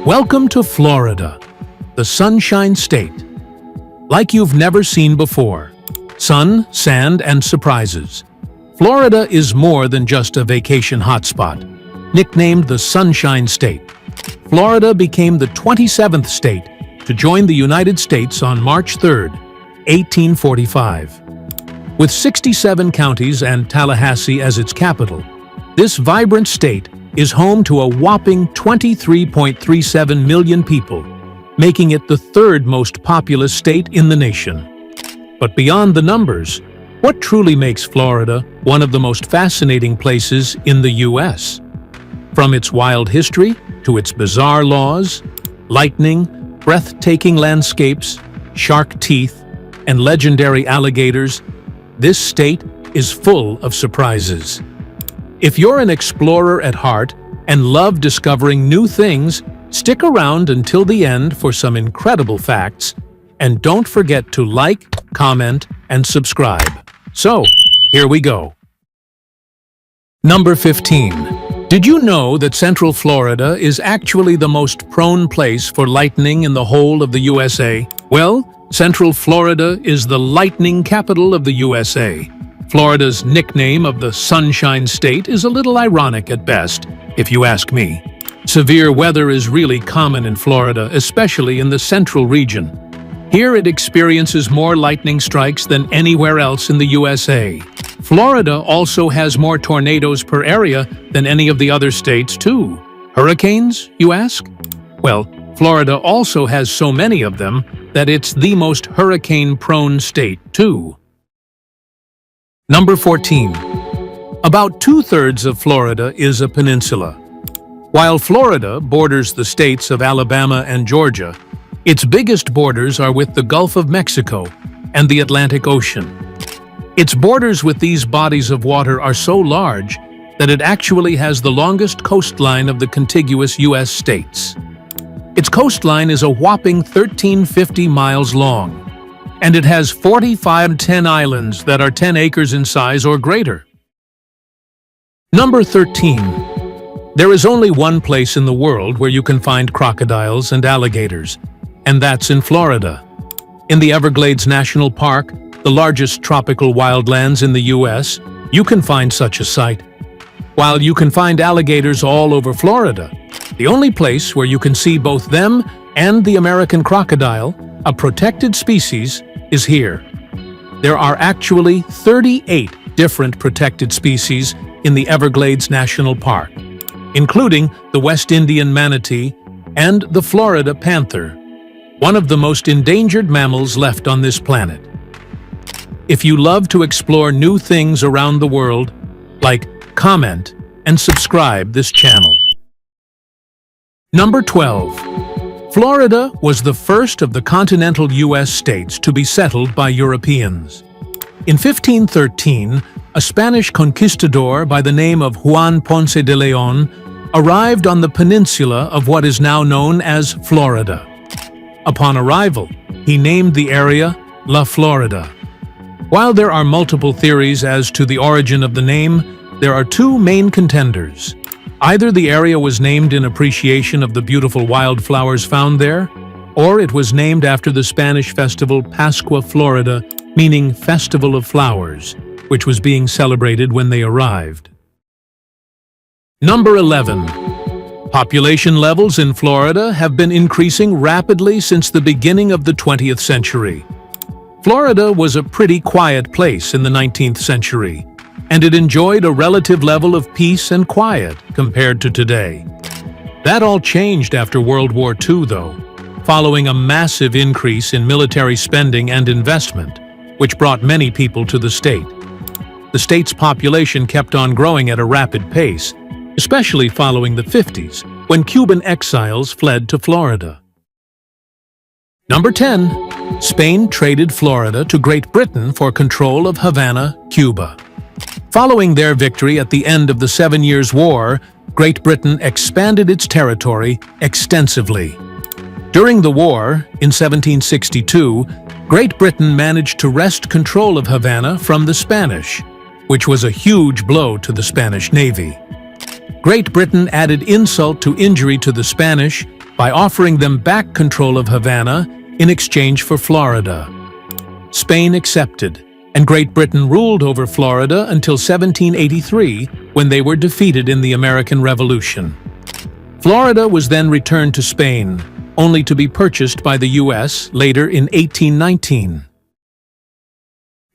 Welcome to Florida, the Sunshine State. Like you've never seen before. Sun, sand, and surprises. Florida is more than just a vacation hotspot. Nicknamed the Sunshine State, Florida became the 27th state to join the United States on March 3, 1845. With 67 counties and Tallahassee as its capital, this vibrant state is home to a whopping 23.37 million people, making it the third most populous state in the nation. But beyond the numbers, what truly makes Florida one of the most fascinating places in the U.S.? From its wild history to its bizarre laws, lightning, breathtaking landscapes, shark teeth, and legendary alligators, this state is full of surprises. If you're an explorer at heart and love discovering new things, stick around until the end for some incredible facts, and don't forget to like, comment, and subscribe. So, here we go. Number 15. Did you know that Central Florida is actually the most prone place for lightning in the whole of the USA? Well, Central Florida is the lightning capital of the USA. Florida's nickname of the Sunshine State is a little ironic at best, if you ask me. Severe weather is really common in Florida, especially in the central region. Here it experiences more lightning strikes than anywhere else in the USA. Florida also has more tornadoes per area than any of the other states, too. Hurricanes, you ask? Well, Florida also has so many of them that it's the most hurricane-prone state, too. Number 14. About 2/3 of Florida is a peninsula. While Florida borders the states of Alabama and Georgia, its biggest borders are with the Gulf of Mexico and the Atlantic Ocean. Its borders with these bodies of water are so large that it actually has the longest coastline of the contiguous U.S. states. Its coastline is a whopping 1,350 miles long, and it has 45 islands that are 10 acres in size or greater. Number 13. There is only one place in the world where you can find crocodiles and alligators, and that's in Florida. In the Everglades National Park, the largest tropical wildlands in the U.S., you can find such a sight. While you can find alligators all over Florida, the only place where you can see both them and the American crocodile, a protected species, is here. There are actually 38 different protected species in the Everglades National Park, including the West Indian manatee and the Florida panther, one of the most endangered mammals left on this planet. If you love to explore new things around the world, like, comment, and subscribe this channel. Number 12. Florida was the first of the continental U.S. states to be settled by Europeans. In 1513, a Spanish conquistador by the name of Juan Ponce de Leon arrived on the peninsula of what is now known as Florida. Upon arrival, he named the area La Florida. While there are multiple theories as to the origin of the name, there are two main contenders. Either the area was named in appreciation of the beautiful wildflowers found there, or it was named after the Spanish festival Pascua Florida, meaning Festival of Flowers, which was being celebrated when they arrived. Number 11. Population levels in Florida have been increasing rapidly since the beginning of the 20th century. Florida was a pretty quiet place in the 19th century, and it enjoyed a relative level of peace and quiet compared to today. That all changed after World War II, though, following a massive increase in military spending and investment, which brought many people to the state. The state's population kept on growing at a rapid pace, especially following the 50s, when Cuban exiles fled to Florida. Number 10. Spain traded Florida to Great Britain for control of Havana, Cuba. Following their victory at the end of the 7 Years' War, Great Britain expanded its territory extensively. During the war, in 1762, Great Britain managed to wrest control of Havana from the Spanish, which was a huge blow to the Spanish Navy. Great Britain added insult to injury to the Spanish by offering them back control of Havana in exchange for Florida. Spain accepted, and Great Britain ruled over Florida until 1783, when they were defeated in the American Revolution. Florida was then returned to Spain, only to be purchased by the U.S. later in 1819.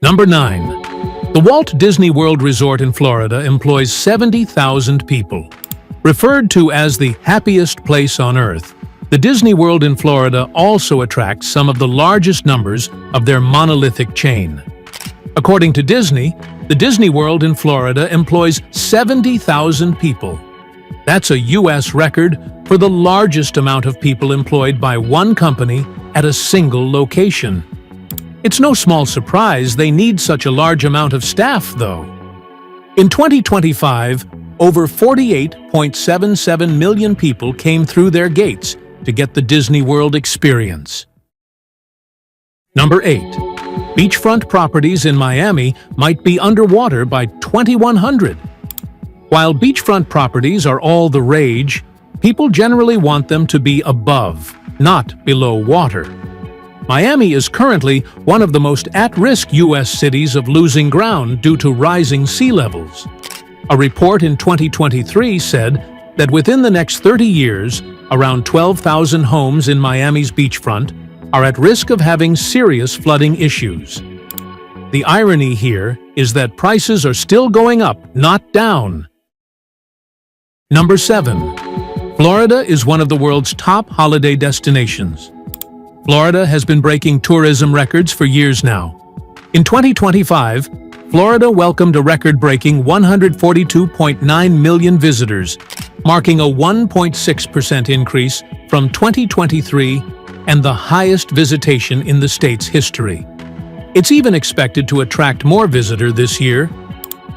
Number 9. The Walt Disney World Resort in Florida employs 70,000 people. Referred to as the happiest place on Earth, the Disney World in Florida also attracts some of the largest numbers of their monolithic chain. According to Disney, the Disney World in Florida employs 70,000 people. That's a U.S. record for the largest amount of people employed by one company at a single location. It's no small surprise they need such a large amount of staff, though. In 2025, over 48.77 million people came through their gates to get the Disney World experience. Number 8. Beachfront properties in Miami might be underwater by 2100. While beachfront properties are all the rage, people generally want them to be above, not below water. Miami is currently one of the most at-risk U.S. cities of losing ground due to rising sea levels. A report in 2023 said that within the next 30 years, around 12,000 homes in Miami's beachfront are at risk of having serious flooding issues. The irony here is that prices are still going up, not down. Number 7. Florida is one of the world's top holiday destinations. Florida has been breaking tourism records for years now. In 2025, Florida welcomed a record-breaking 142.9 million visitors, marking a 1.6% increase from 2023 and the highest visitation in the state's history. It's even expected to attract more visitors this year.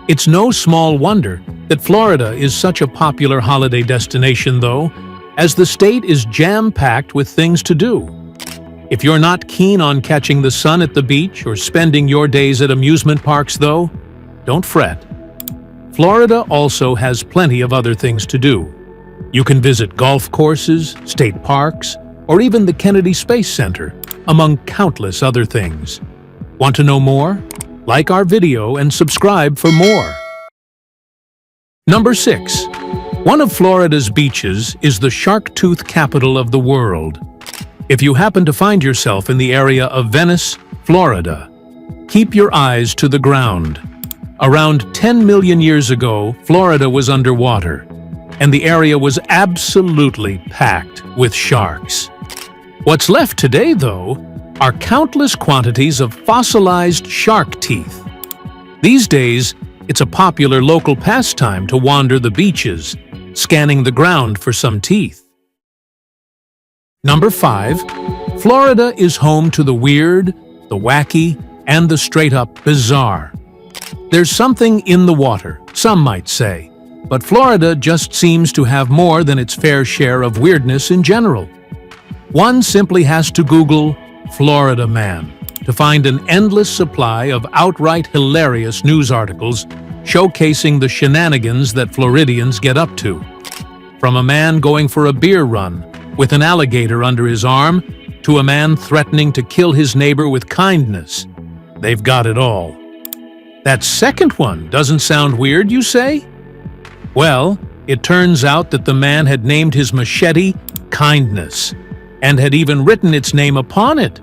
It's no small wonder that Florida is such a popular holiday destination, though, as the state is jam-packed with things to do. If you're not keen on catching the sun at the beach or spending your days at amusement parks, though, don't fret. Florida also has plenty of other things to do. You can visit golf courses, state parks, or even the Kennedy Space Center, among countless other things. Want to know more? Like our video and subscribe for more. Number 6. One of Florida's beaches is the shark tooth capital of the world. If you happen to find yourself in the area of Venice, Florida, keep your eyes to the ground. Around 10 million years ago, Florida was underwater, and the area was absolutely packed with sharks. What's left today, though, are countless quantities of fossilized shark teeth. These days, it's a popular local pastime to wander the beaches, scanning the ground for some teeth. Number 5. Florida is home to the weird, the wacky, and the straight-up bizarre. There's something in the water, some might say, but Florida just seems to have more than its fair share of weirdness in general. One simply has to Google Florida Man to find an endless supply of outright hilarious news articles showcasing the shenanigans that Floridians get up to. From a man going for a beer run with an alligator under his arm to a man threatening to kill his neighbor with kindness, they've got it all. That second one doesn't sound weird, you say? Well, it turns out that the man had named his machete Kindness, and had even written its name upon it.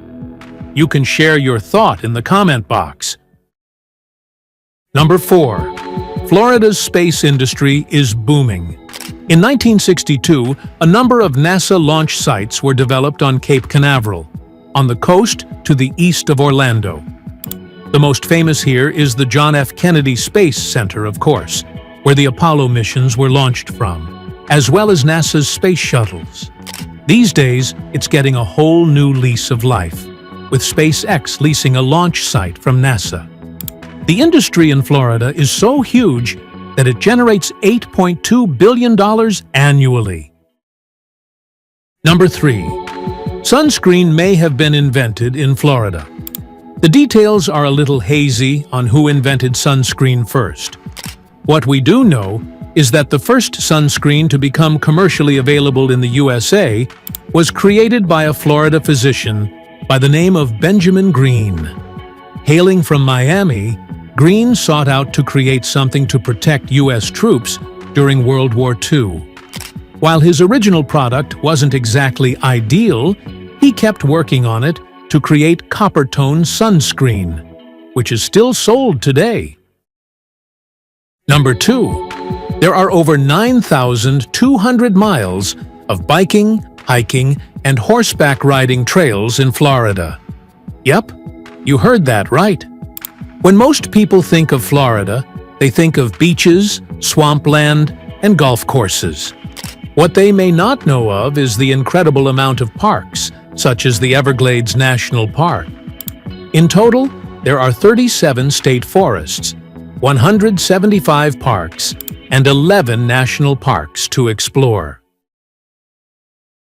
You can share your thought in the comment box. Number 4. Florida's space industry is booming. In 1962, a number of NASA launch sites were developed on Cape Canaveral, on the coast to the east of Orlando. The most famous here is the John F. Kennedy Space Center, of course, where the Apollo missions were launched from, as well as NASA's space shuttles. These days, it's getting a whole new lease of life, with SpaceX leasing a launch site from NASA. The industry in Florida is so huge that it generates $8.2 billion annually. Number 3. Sunscreen may have been invented in Florida. The details are a little hazy on who invented sunscreen first. What we do know is that the first sunscreen to become commercially available in the USA was created by a Florida physician by the name of Benjamin Green. Hailing from Miami, Green sought out to create something to protect U.S. troops during World War II. While his original product wasn't exactly ideal, he kept working on it to create copper-tone sunscreen, which is still sold today. Number 2. There are over 9,200 miles of biking, hiking, and horseback riding trails in Florida. Yep, you heard that right. When most people think of Florida, they think of beaches, swampland, and golf courses. What they may not know of is the incredible amount of parks, such as the Everglades National Park. In total, there are 37 state forests, 175 parks, and 11 national parks to explore.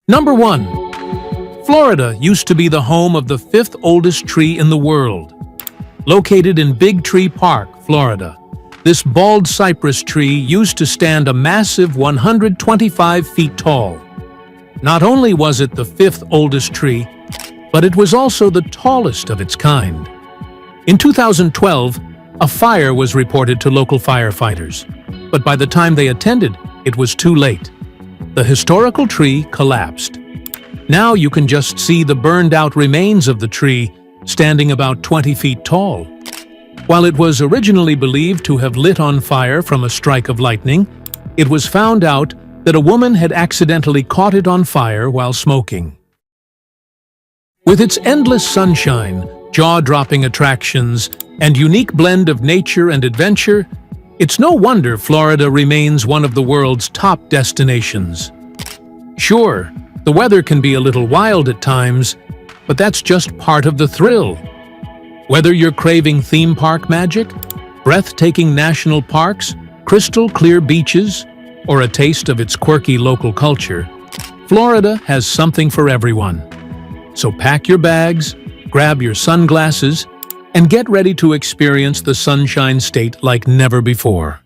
Number 1. Florida used to be the home of the 5th oldest tree in the world. Located in Big Tree Park, Florida, this bald cypress tree used to stand a massive 125 feet tall. Not only was it the 5th oldest tree, but it was also the tallest of its kind. In 2012, a fire was reported to local firefighters, but by the time they attended, it was too late. The historical tree collapsed. Now you can just see the burned-out remains of the tree, standing about 20 feet tall. While it was originally believed to have lit on fire from a strike of lightning, it was found out that a woman had accidentally caught it on fire while smoking. With its endless sunshine, jaw-dropping attractions, and unique blend of nature and adventure, it's no wonder Florida remains one of the world's top destinations. Sure, the weather can be a little wild at times, but that's just part of the thrill. Whether you're craving theme park magic, breathtaking national parks, crystal clear beaches, or a taste of its quirky local culture, Florida has something for everyone. So pack your bags, grab your sunglasses, and get ready to experience the Sunshine State like never before.